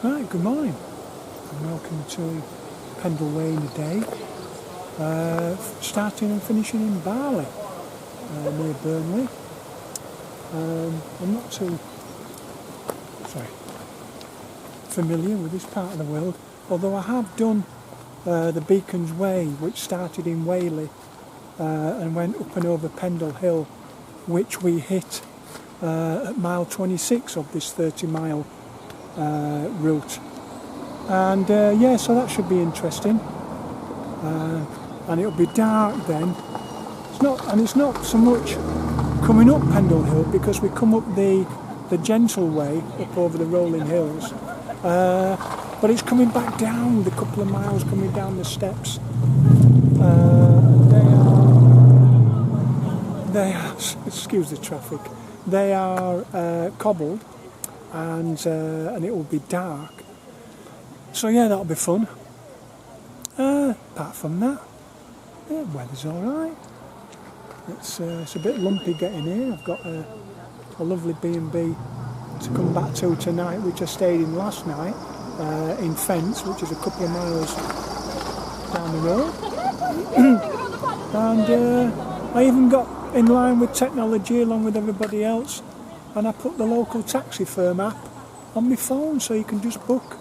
Right, good morning and welcome to Pendle Way in the day, starting and finishing in Barley, near Burnley. I'm not too familiar with this part of the world, although I have done the Beacons Way, which started in Whaley and went up and over Pendle Hill, which we hit at mile 26 of this 30-mile route. And so that should be interesting. And it'll be dark then. It's not so much coming up Pendle Hill, because we come up the gentle way up over the rolling hills. But it's coming back down the couple of miles, coming down the steps. They are excuse the traffic. They are cobbled, and it will be dark. So yeah, that'll be fun. Apart from that, yeah, weather's all right. It's a bit lumpy getting here. I've got a lovely B&B to come back to tonight, which I stayed in last night in Fence, which is a couple of miles down the road. And I even got in line with technology along with everybody else, and I put the local taxi firm app on my phone so you can just book,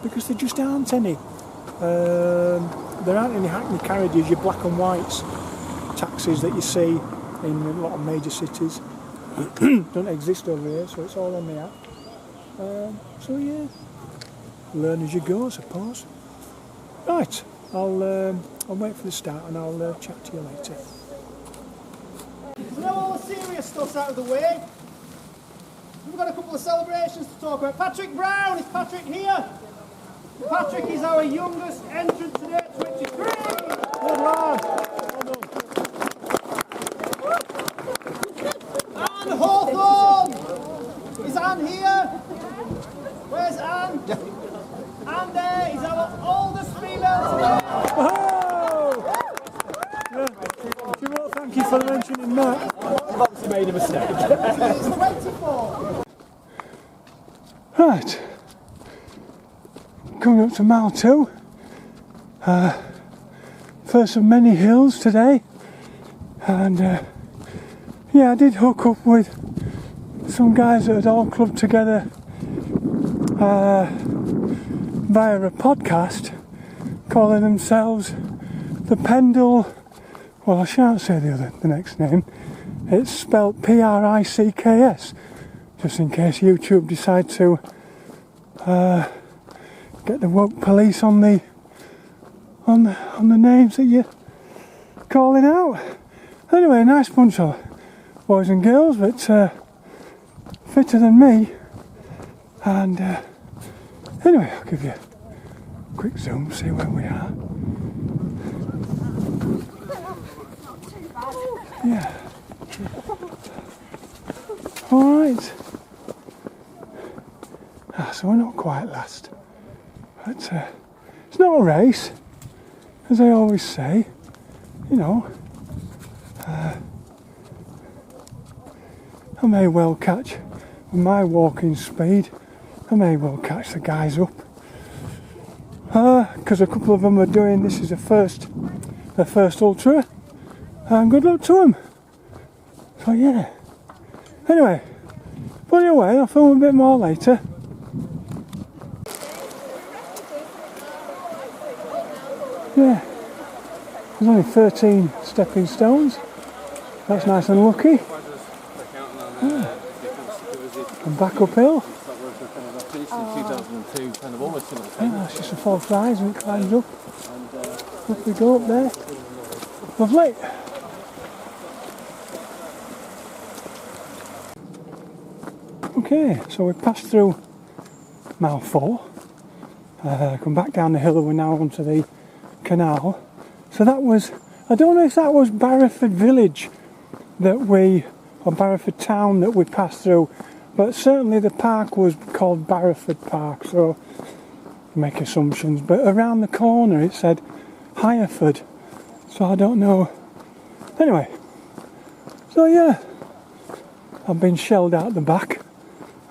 because there just aren't any. There aren't any Hackney carriages, your black and whites taxis that you see in a lot of major cities. Don't exist over here, so it's all on the app. So yeah, learn as you go, I suppose. Right, I'll wait for the start and I'll chat to you later. So now all the serious stuff's out of the way. We've got a couple of celebrations to talk about. Patrick Brown, is Patrick here? Patrick is our youngest entrant today, 23. Good lad. Anne Hawthorne! Is Anne here? Where's Anne? Anne there is our oldest female today. Oh! Yeah. Thank you for mentioning that. You've obviously made a mistake. She's 24. Right. Coming up to mile 2. First of many hills today. And I did hook up with some guys that had all clubbed together via a podcast, calling themselves the Pendle. Well, I shan't say the next name. It's spelled Pricks, just in case YouTube decide to get the woke police on the names that you're calling out. Anyway, a nice bunch of boys and girls, but fitter than me. And anyway, I'll give you a quick zoom, see where we are. Yeah. Alright. So we're not quite last. But it's not a race, as I always say. You know, I may well catch, with my walking speed, I may well catch the guys up. Because a couple of them are doing, this is their first ultra. And good luck to them. So yeah. Anyway, put it away, I'll film a bit more later. Yeah. There's only 13 stepping stones. That's nice and lucky. Yeah. And back uphill. That's just a false rise and it climbs up. Up we go up there. Lovely. Okay, so we passed through mile 4. Come back down the hill and we're now onto the canal. So that was, I don't know if that was Barrowford village or Barrowford town that we passed through, but certainly the park was called Barrowford Park, so make assumptions. But around the corner it said Hireford, so I don't know. Anyway, so yeah, I've been shelled out the back.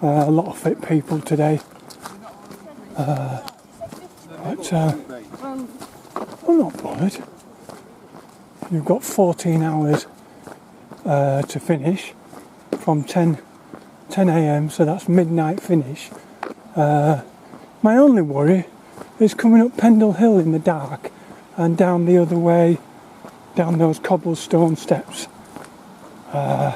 A lot of fit people today. But I'm not bothered. You've got 14 hours to finish from 10 a.m, so that's midnight finish. My only worry is coming up Pendle Hill in the dark and down the other way, down those cobblestone steps. And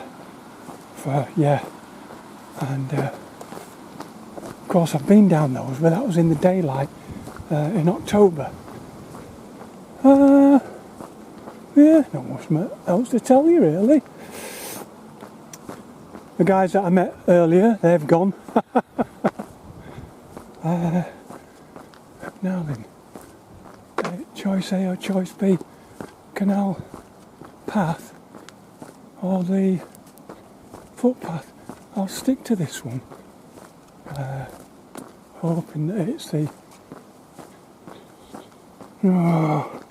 of course I've been down those, but that was in the daylight in October. Yeah, not much else to tell you really. The guys that I met earlier, they've gone. Now then, choice A or choice B, canal path or the footpath. I'll stick to this one, hoping that it's the... Oh,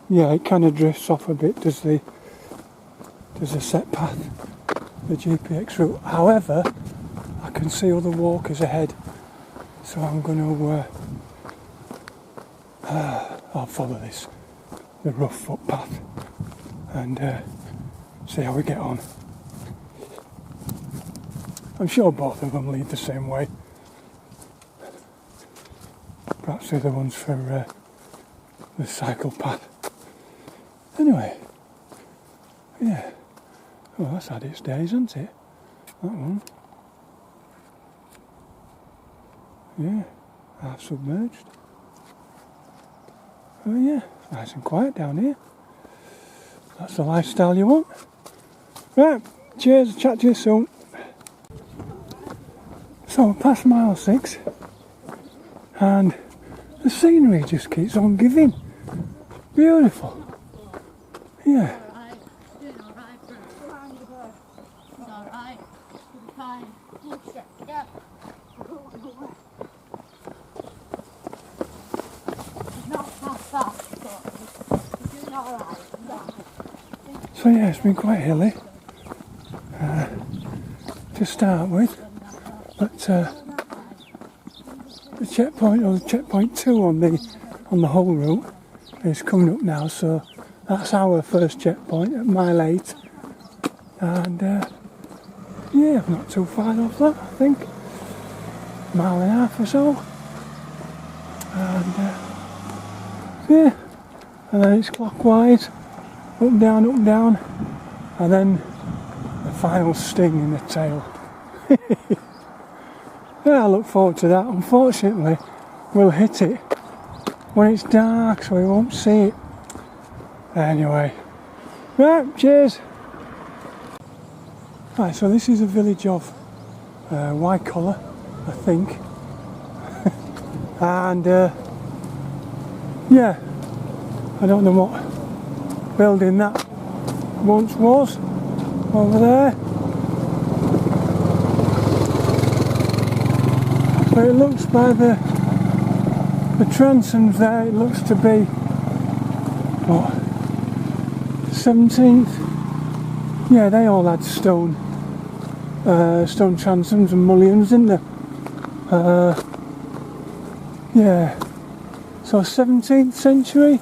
yeah, it kind of drifts off a bit, does the set path, the GPX route. However, I can see other walkers ahead, so I'm going to I'll follow the rough footpath, and see how we get on. I'm sure both of them lead the same way. Perhaps they're the ones for the cycle path. Anyway, yeah. Well, that's had its days, hasn't it? That one. Yeah, half submerged. Oh yeah, nice and quiet down here. That's the lifestyle you want. Right, cheers, chat to you soon. So we're past mile 6 and the scenery just keeps on giving. Beautiful. Yeah. So yeah, it's been quite hilly to start with, but the checkpoint, or the checkpoint 2 on the whole route is coming up now, so that's our first checkpoint at mile 8, and yeah, I'm not too far off that, I think, mile and a half or so, and yeah, and then it's clockwise, up down, and then the final sting in the tail. Yeah, I look forward to that. Unfortunately, we'll hit it when it's dark, so we won't see it. Anyway, right, cheers. Right, so this is a village of Wycolla, I think. And yeah, I don't know what building that once was over there, but it looks by the transoms there, it looks to be what, 17th. Yeah, they all had stone transoms and mullions, didn't they? Yeah, so 17th century.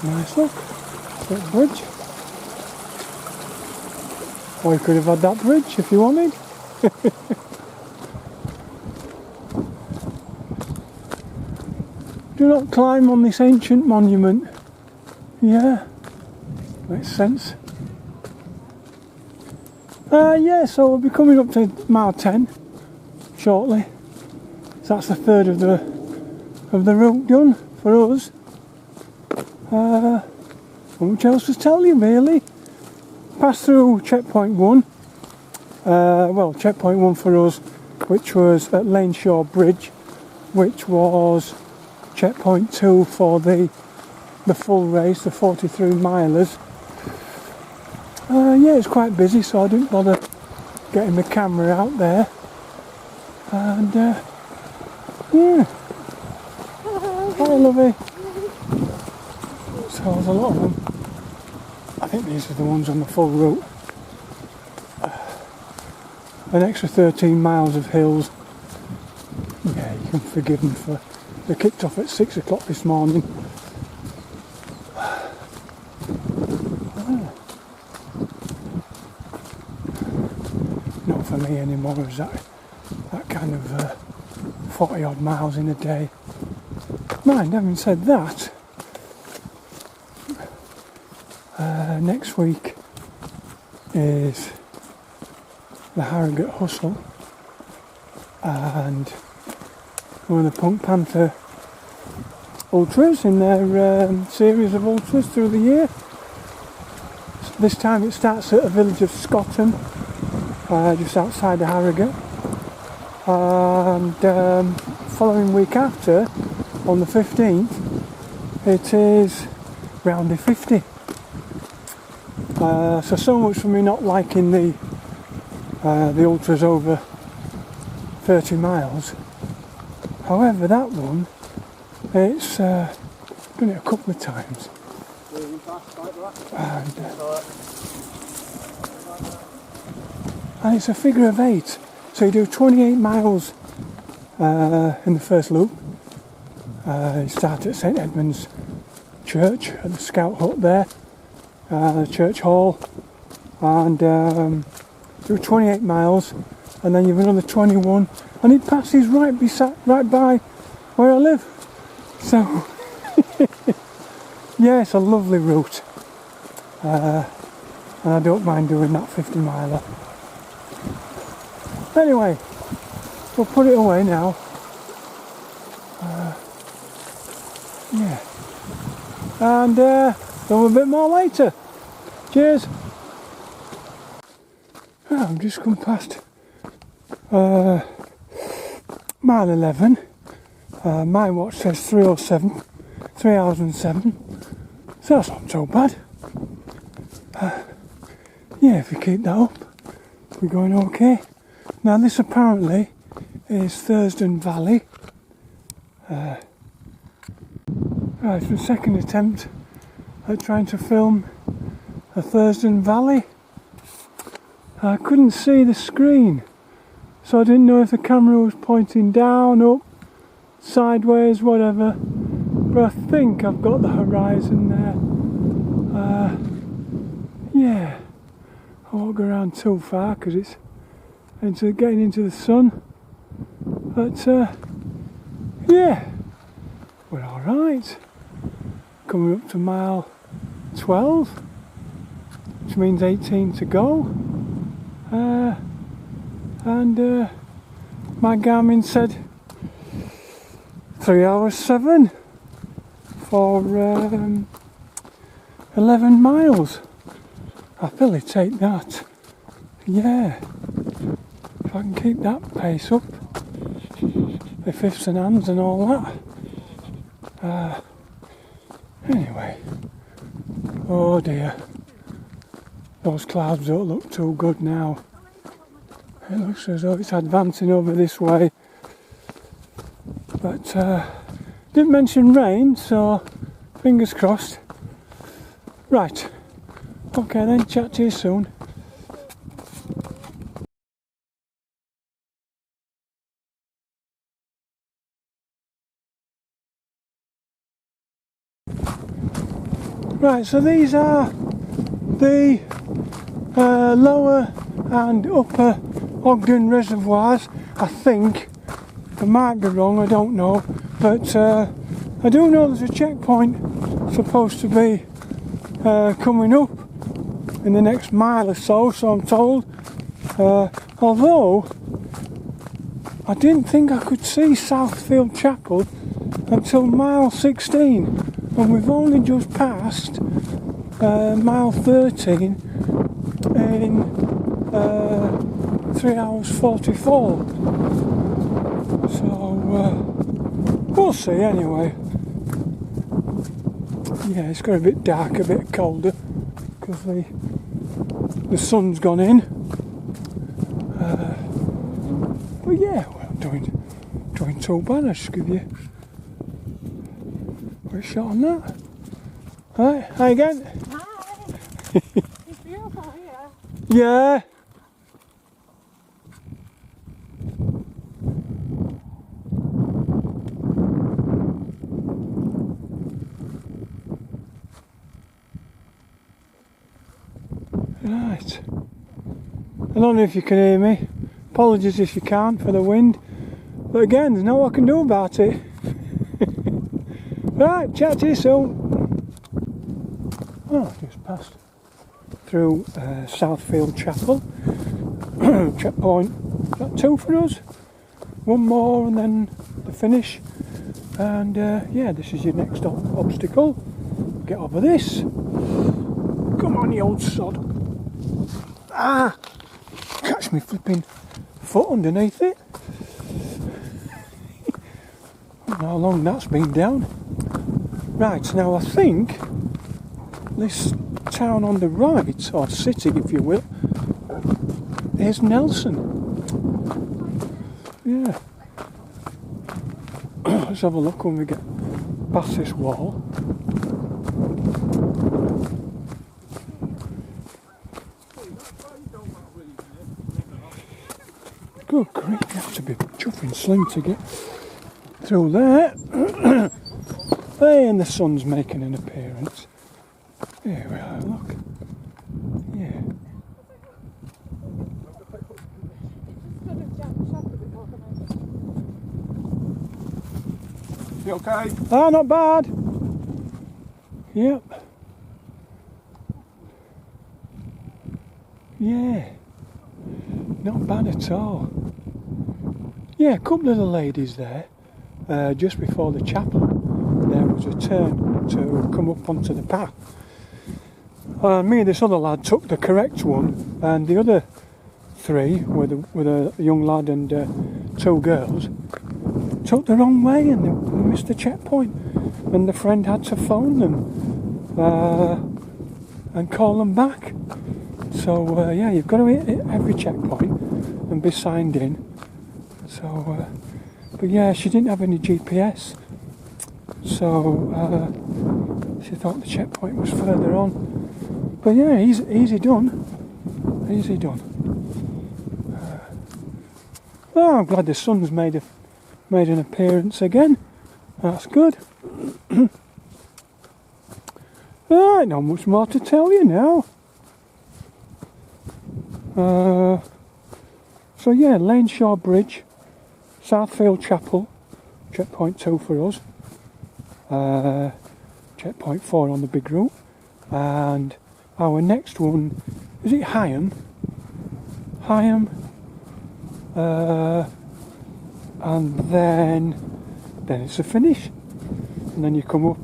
Nice look, that bridge. Or you could have had that bridge if you wanted. Do not climb on this ancient monument. Yeah, makes sense. Yeah, so we'll be coming up to mile 10 shortly. So that's the third of the route done for us. Not much else to tell you really. Passed through checkpoint 1. Well, checkpoint 1 for us, which was at Laneshaw Bridge, which was checkpoint 2 for the full race, the 43 milers. Yeah, it's quite busy, so I didn't bother getting the camera out there. And yeah, hi lovey. So there's a lot of them. I think these are the ones on the full route. An extra 13 miles of hills can forgive them for they kicked off at 6 o'clock this morning. Not for me anymore, is that kind of 40 odd miles in a day. Mind, having said that, next week is the Harrogate Hustle and one of the Punk Panther Ultras in their series of Ultras through the year. This time it starts at a village of Scotton, just outside of Harrogate, and following week after, on the 15th, it is Roundy 50. So much for me not liking the ultras over 30 miles. However, that one, it's done it a couple of times, and it's a figure of 8. So you do 28 miles in the first loop. You start at St Edmund's Church at the Scout Hut there, the church hall, and do 28 miles, and then you've another 21, and it passes right by where I live. So yeah, it's a lovely route, and I don't mind doing that 50 miler. Anyway, we'll put it away now. Yeah, and do a bit more later. Cheers. I've just come past mile 11. My watch says 3:07, 3 hours and 7. So that's not so bad. Yeah, if we keep that up, we're going okay. Now this apparently is Thurston Valley. Right, it's the second attempt at trying to film a Thurston Valley. I couldn't see the screen, so I didn't know if the camera was pointing down, up, sideways, whatever. But I think I've got the horizon there. Yeah, I won't go around too far because it's getting into the sun. But yeah, we're all right. Coming up to mile 12, which means 18 to go. And my Garmin said 3 hours 7 for 11 miles. I'll probably take that. Yeah, if I can keep that pace up, the fifths and hands and all that. Anyway, oh dear, those clouds don't look too good now. It looks as though it's advancing over this way, but didn't mention rain, so fingers crossed. Right, okay then, chat to you soon. Right, so these are the lower and upper Ogden reservoirs, I think. I might be wrong, I don't know, but I do know there's a checkpoint supposed to be coming up in the next mile or so, so I'm told. Although I didn't think I could see Southfield Chapel until mile 16, and we've only just passed mile 13 in 3 hours 44. So we'll see anyway. Yeah, it's got a bit dark, a bit colder because the sun's gone in. But yeah, we're not doing too bad. I'll just give you a quick shot on that. Alright, hi again. Hi. It's beautiful here. Yeah. I don't know if you can hear me. Apologies if you can't for the wind. But again, there's no I can do about it. Right, chat to you soon. Oh, just passed through Southfield Chapel. Checkpoint, is that 2 for us? 1 more and then the finish. And yeah, this is your next obstacle. Get over this. Come on, you old sod. Ah! Catch me flipping foot underneath it. How long that's been down. Right, now I think this town on the right, or city if you will, is Nelson. Yeah. Let's have a look when we get past this wall. Good grief, you have to be chuffing slim to get through there. Hey, and the sun's making an appearance. Here we are, look. Yeah. You okay? Ah, not bad. Yep. Yeah. Not bad at all. Yeah, a couple of the ladies there, just before the chapel, there was a turn to come up onto the path. Me and this other lad took the correct one, and the other 3, with a young lad and 2 girls, took the wrong way and they missed the checkpoint. And the friend had to phone them and call them back. So yeah, you've got to hit every checkpoint and be signed in. So, but yeah, she didn't have any GPS, so she thought the checkpoint was further on. But yeah, easy done, easy done. Well, I'm glad the sun's made an appearance again. That's good. Right, not much more to tell you now. So yeah, Laneshaw Bridge, Southfield Chapel, checkpoint 2 for us, checkpoint 4 on the big route, and our next one, is it Higham? Higham, and then it's a finish, and then you come up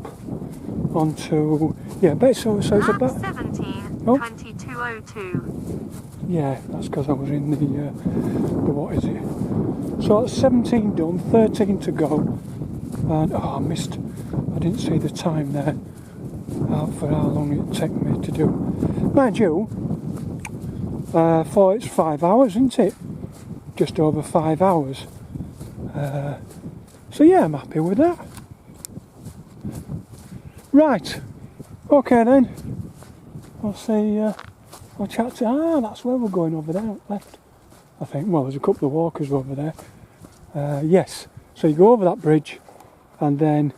onto, yeah, so it's about 17, oh. 2202. Yeah, that's because I was in the what is it? So that's 17 done, 13 to go, and oh, I didn't see the time there for how long it took me to do. Mind you, for it's 5 hours, isn't it? Just over 5 hours. So yeah, I'm happy with that. Right, okay then. I'll see. I'll chat to. That's where we're going over there, left. I think. Well, there's a couple of walkers over there. Yes. So you go over that bridge, and then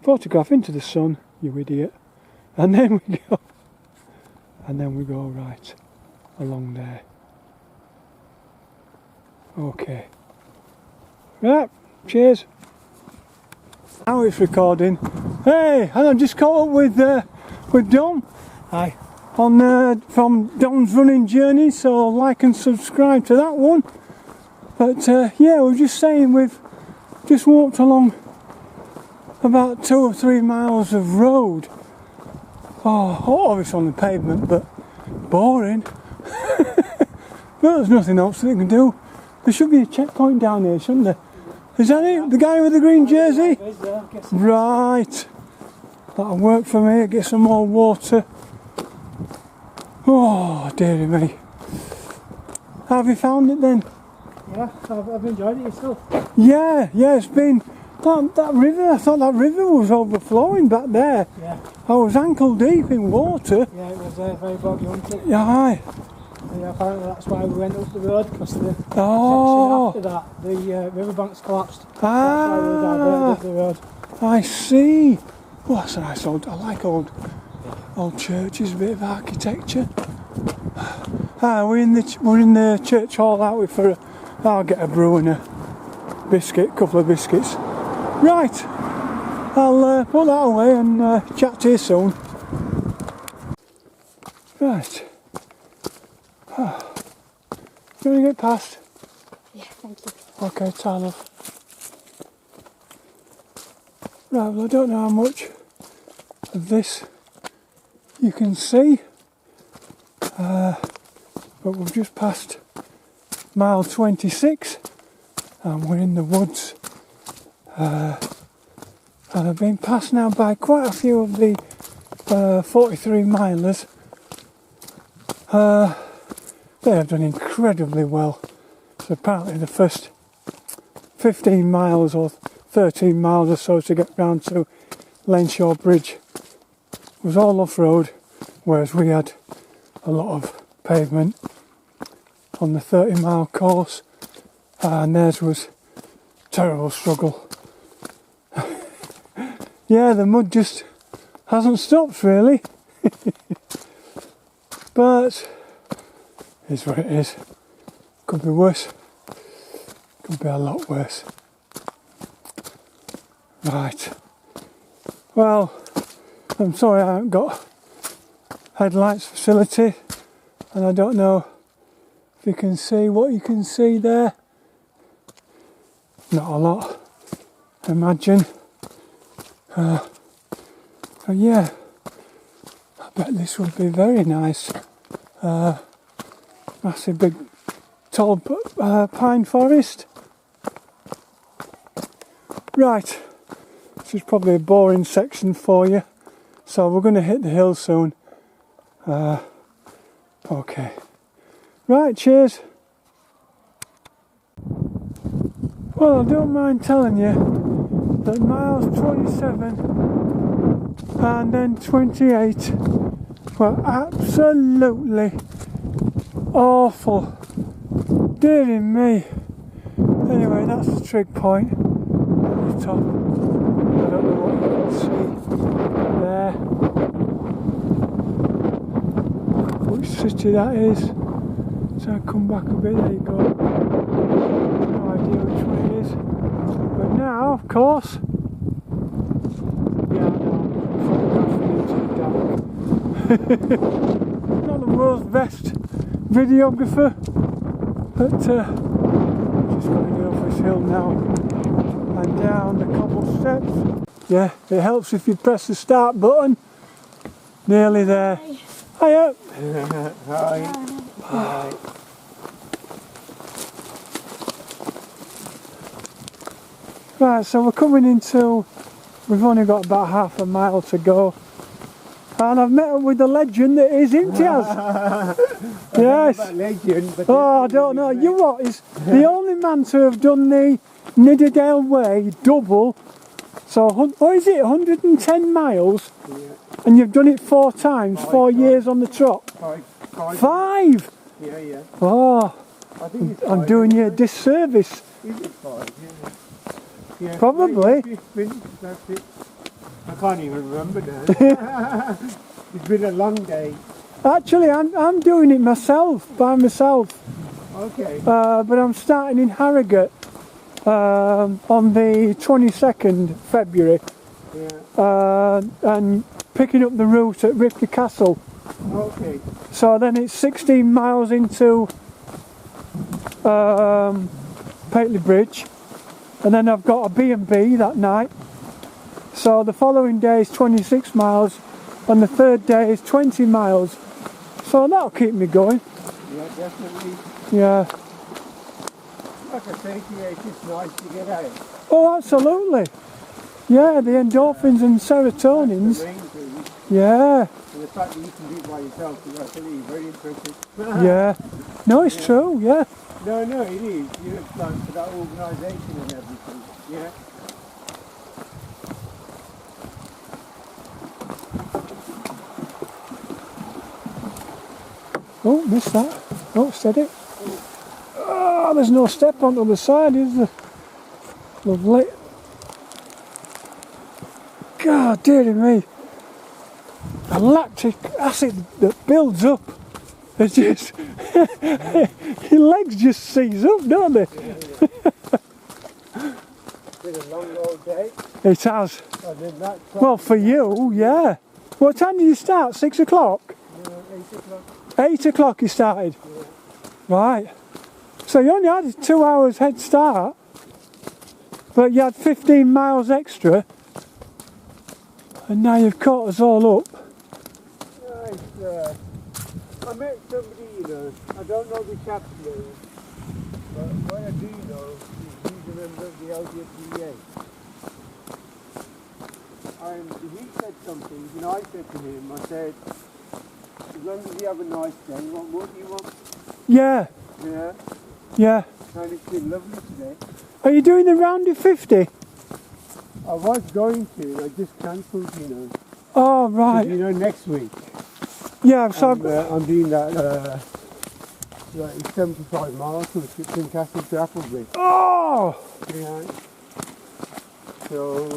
photograph into the sun, you idiot, and then we go right along there. Okay. Right. Cheers. Now it's recording. Hey, and I've just caught up with Dom. Hi. From Dom's Running Journey, so like and subscribe to that one. But yeah, we were just saying we've just walked along about 2 or 3 miles of road. Oh, obviously on the pavement, but boring. But there's nothing else that they can do. There should be a checkpoint down here, shouldn't there? Is that it? The guy with the green jersey? Right. That'll work for me. Get some more water. Oh, dearie me. How have you found it then? Yeah, I've enjoyed it yourself. Yeah, it's been that river. I thought that river was overflowing back there. Yeah. I was ankle deep in water. Yeah, it was very boggy, wasn't it? Yeah, aye. Yeah, apparently that's why we went up the road, because the section after that, the riverbanks collapsed. That's why we diverted up the road. I see. Oh, that's a nice old. I like old churches, a bit of architecture. We're in the church hall, aren't we? I'll get a brew and a biscuit, couple of biscuits. Right, I'll put that away and chat to you soon. Right. You want to get past? Yeah, thank you. Okay, Tyler. Right, well I don't know how much of this you can see, but we've just passed mile 26 and we're in the woods, and I've been passed now by quite a few of the 43 milers. They have done incredibly well. So apparently the first 15 miles or 13 miles or so to get round to Lenshaw Bridge was all off-road, whereas we had a lot of pavement on the 30-mile course, and theirs was terrible struggle. Yeah, the mud just hasn't stopped really. But it's what it is. Could be worse. Could be a lot worse. Right. Well, I'm sorry I haven't got headlights facility, and I don't know if you can see what you can see there. Not a lot, I imagine. But yeah, I bet this would be very nice. Massive big tall pine forest. Right, this is probably a boring section for you, so we're going to hit the hill soon. Okay. Right, cheers. Well, I don't mind telling you that miles 27 and then 28 were absolutely awful. Dearie me. Anyway, that's the trig point at the top. I don't know what you can see there, which city that is. So I come back a bit, there you go. No idea which one it is. But now, of course, yeah, I know, photographing into the dark. Not the world's best videographer, but just got to get off this hill now and down the cobble steps. Yeah, it helps if you press the start button. Nearly there. Hiya. Hi. Hi. Right, so we're coming into, we've only got about half a mile to go. And I've met up with the legend that is Imtiaz. Yes. Oh, I don't know. You what? Is the only man to have done the Nidderdale Way double. So, what is it? 110 miles? Yeah. And you've done it 4 times, 4 years on the trot. 5? Yeah. Oh, I think it's I'm doing you a disservice. Is it 5? Yeah. Probably. That's it. I can't even remember now. It's been a long day. Actually, I'm doing it myself, by myself. Okay. But I'm starting in Harrogate on the 22nd February. Yeah. And picking up the route at Ripley Castle. Okay. So then it's 16 miles into Pendle Bridge, and then I've got a B&B that night. So the following day is 26 miles, and the third day is 20 miles. So that'll keep me going. Yeah, definitely. Yeah. Like I say to you, it's just nice to get out. Oh, absolutely. Yeah, the endorphins and serotonins. The rain thing, Yeah. and the fact that you can do it by yourself is actually very impressive. Yeah. No, it's true. Yeah. No, it is. You know, it's like for that organisation and everything. Yeah. Oh, missed that. Oh, steady. Oh, there's no step on the other side, is there? Lovely. God, dearie me. The lactic acid that builds up It's just your legs just seize up, don't they? Been a long old day. It has. I did that. Well, for you, yeah. What time did you start? 6 o'clock? 8 o'clock. 8 o'clock you started? Yeah. Right. So you only had a 2 hours head start, but you had 15 miles extra, and now you've caught us all up. Right, I met somebody, you know, I don't know the chap's name, but what I do know is he's a member of the LGBTA. And he said something, and I said to him, I said, as long as you have a nice day, what more do you want? Yeah. Yeah. Yeah. And it's been lovely today. Are you doing the round 50? I was going to, I just cancelled, you know. Oh, right. You know, next week. Yeah, so I'm doing that, like 75 miles from Castle to Appleby. oh! Yeah. So,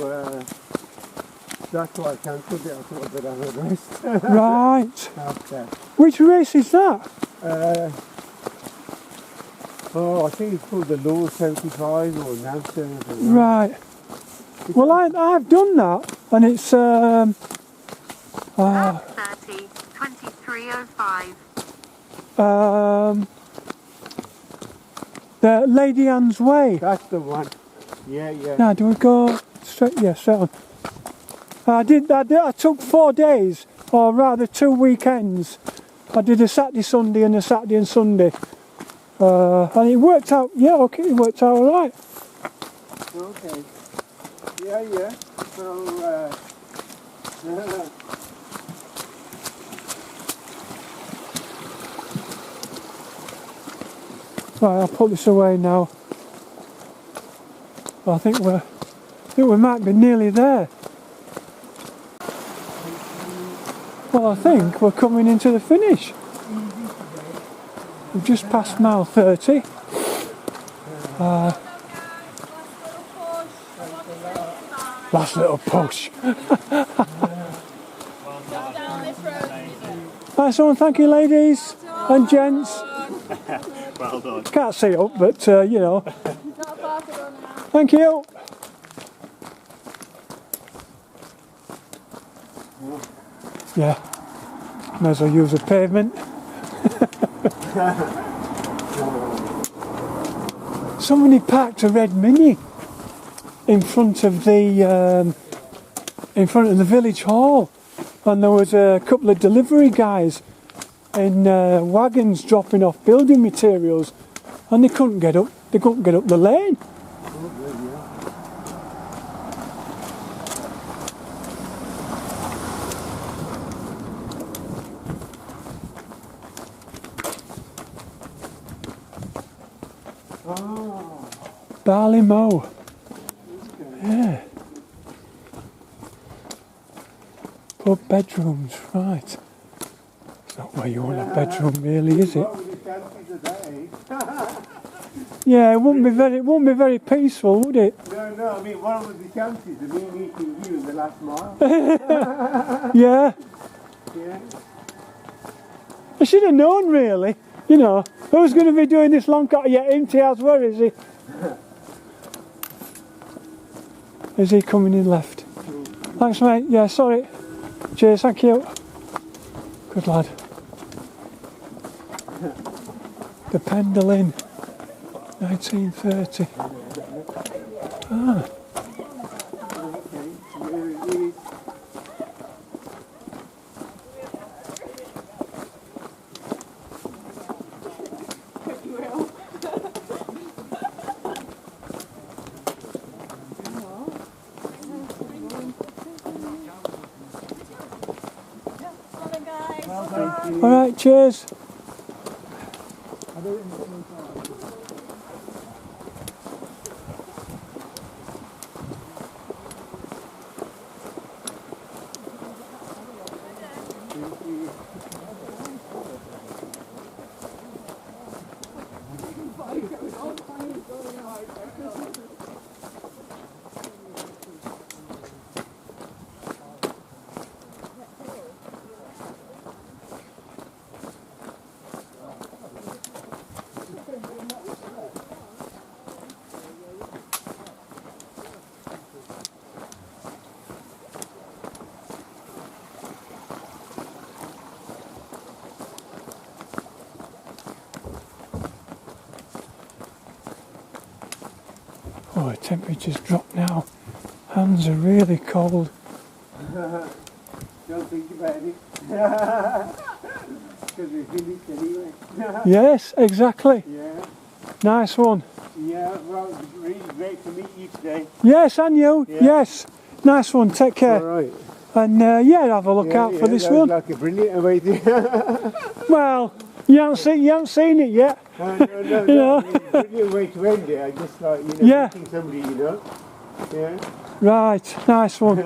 that's why I cancelled it. I thought I'd have a rest. Right. After. Which race is that? I think it's called the Law 75 or now 75. Right. Well, I've done that, and it's Lap 30, 23:05. the Lady Anne's Way. That's the one. Yeah, yeah. Now, do we go straight? Yeah, straight on. I took 4 days, or rather 2 weekends. I did a Saturday, Sunday, and a Saturday and Sunday. And it worked out, yeah, okay, it worked out alright. Okay. Yeah, yeah. So, Right, I'll put this away now. I think we might be nearly there. Well, I think we're coming into the finish. We've just passed mile 30. Last little push. Nice one, thank you, ladies and gents. Well done. Can't see up, but you know. Thank you. Yeah, may as well use a pavement. Somebody parked a red Mini in front of the village hall, and there was a couple of delivery guys in wagons dropping off building materials, and they couldn't get up. They couldn't get up the lane. Barley Mow. Yeah. Pub bedrooms, right. It's not where you want a bedroom really, is it? Yeah, it wouldn't be very peaceful, would it? No, I mean, what was the chances of me meeting you in the last mile? Yeah. Yeah. I should have known really, you know. Who's going to be doing this long cut? Yeah, Imtiaz, where is he? Is he coming in left? Thanks, mate. Yeah, sorry. Cheers, thank you. Good lad. The Pendle Inn, 1930. Ah. All right, cheers. Oh, the temperature's dropped now. Hands are really cold. Don't think about it. Because we finished anyway. Yes, exactly. Yeah. Nice one. Yeah, well, it's really great to meet you today. Yes, and you. Yeah. Yes. Nice one. Take care. Alright. And yeah, have a look out for this that one. was like a brilliant way to... Well, you haven't seen it yet. No, You know. it's a brilliant way to end it. I just like, Yeah. meeting somebody, Yeah. Right. Nice one.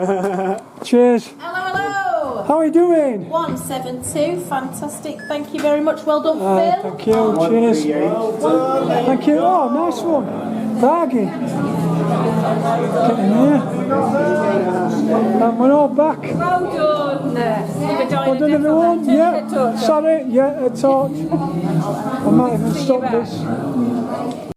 Cheers. Hello, hello. How are you doing? 172, fantastic. Thank you very much. Well done, Phil. Thank you. Cheers. Thank you. Oh, nice one. Bargain. Getting there. And we're all back. Well done. Well done, everyone. Yeah. Sorry. Yeah, a torch. I might even stop this.